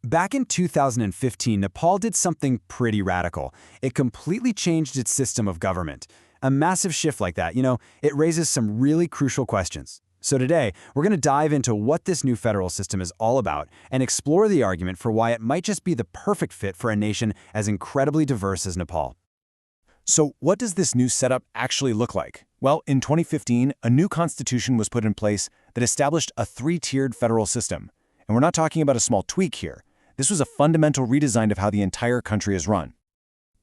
Back in 2015, Nepal did something pretty radical. It completely changed its system of government. A massive shift like that, it raises some really crucial questions. So today, we're going to dive into what this new federal system is all about and explore the argument for why it might just be the perfect fit for a nation as incredibly diverse as Nepal. So what does this new setup actually look like? Well, in 2015, a new constitution was put in place that established a three-tiered federal system. And we're not talking about a small tweak here. This was a fundamental redesign of how the entire country is run.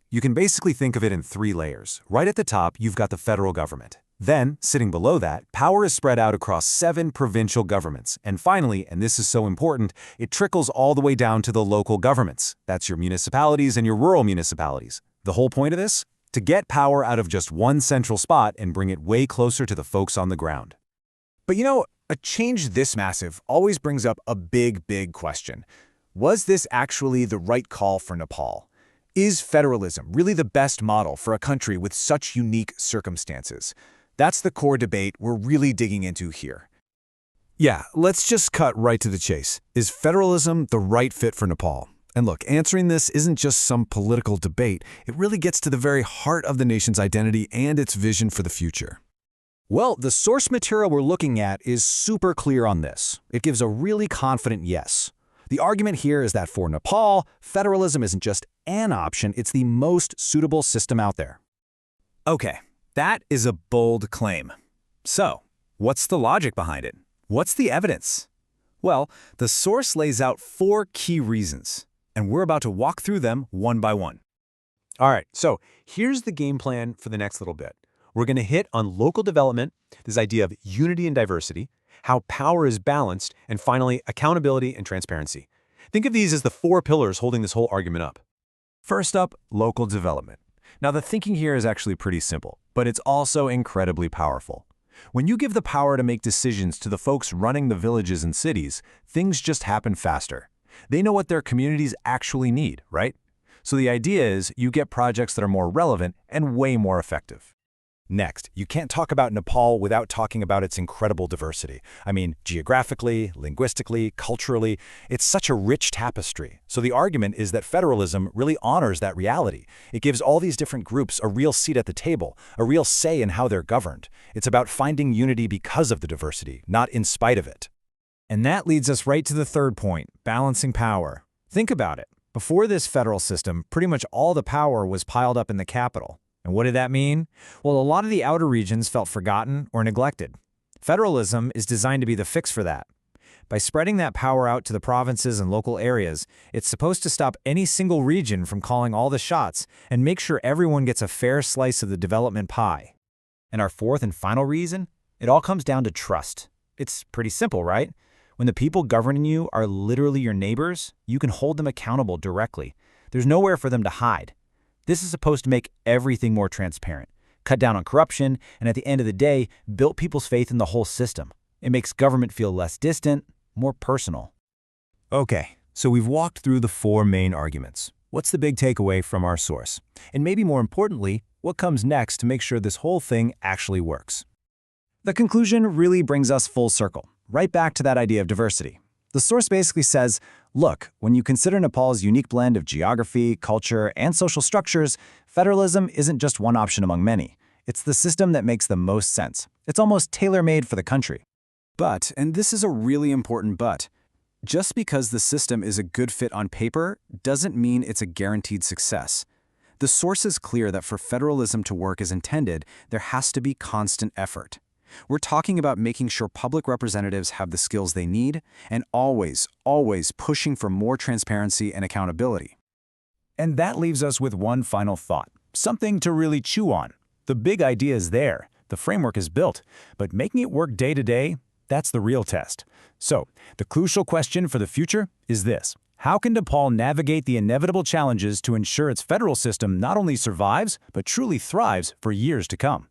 You can basically think of it in three layers. Right at the top, you've got the federal government. Then, sitting below that, power is spread out across 7 provincial governments. And finally, and this is so important, it trickles all the way down to the local governments. That's your municipalities and your rural municipalities. The whole point of this? To get power out of just one central spot and bring it way closer to the folks on the ground. But a change this massive always brings up a big question. Was this actually the right call for Nepal? Is federalism really the best model for a country with such unique circumstances? That's the core debate we're really digging into here. Yeah, let's just cut right to the chase. Is federalism the right fit for Nepal? And look, answering this isn't just some political debate. It really gets to the very heart of the nation's identity and its vision for the future. Well, the source material we're looking at is super clear on this. It gives a really confident yes. The argument here is that for Nepal, federalism isn't just an option, it's the most suitable system out there. Okay, that is a bold claim. So, what's the logic behind it? What's the evidence? Well, the source lays out 4 key reasons, and we're about to walk through them one by one. All right, so here's the game plan for the next little bit. We're going to hit on local development, this idea of unity and diversity, how power is balanced, and finally, accountability and transparency. Think of these as the 4 pillars holding this whole argument up. First up, local development. Now, the thinking here is actually pretty simple, but it's also incredibly powerful. When you give the power to make decisions to the folks running the villages and cities, things just happen faster. They know what their communities actually need, right? So the idea is you get projects that are more relevant and way more effective. Next, you can't talk about Nepal without talking about its incredible diversity. I mean, geographically, linguistically, culturally, it's such a rich tapestry. So the argument is that federalism really honors that reality. It gives all these different groups a real seat at the table, a real say in how they're governed. It's about finding unity because of the diversity, not in spite of it. And that leads us right to the third point, balancing power. Think about it. Before this federal system, pretty much all the power was piled up in the capital. And what did that mean? Well, a lot of the outer regions felt forgotten or neglected. Federalism is designed to be the fix for that. By spreading that power out to the provinces and local areas, it's supposed to stop any single region from calling all the shots and make sure everyone gets a fair slice of the development pie. And our fourth and final reason? It all comes down to trust. It's pretty simple, right? When the people governing you are literally your neighbors, you can hold them accountable directly. There's nowhere for them to hide. This is supposed to make everything more transparent, cut down on corruption, and at the end of the day, build people's faith in the whole system. It makes government feel less distant, more personal. Okay, so we've walked through the 4 main arguments. What's the big takeaway from our source? And maybe more importantly, what comes next to make sure this whole thing actually works? The conclusion really brings us full circle, right back to that idea of diversity. The source basically says, look, when you consider Nepal's unique blend of geography, culture, and social structures, federalism isn't just one option among many. It's the system that makes the most sense. It's almost tailor-made for the country. But, and this is a really important but, just because the system is a good fit on paper doesn't mean it's a guaranteed success. The source is clear that for federalism to work as intended, there has to be constant effort. We're talking about making sure public representatives have the skills they need and always pushing for more transparency and accountability. And that leaves us with one final thought, something to really chew on. The big idea is there, the framework is built, but making it work day to day, that's the real test. So, the crucial question for the future is this. How can Nepal navigate the inevitable challenges to ensure its federal system not only survives, but truly thrives for years to come?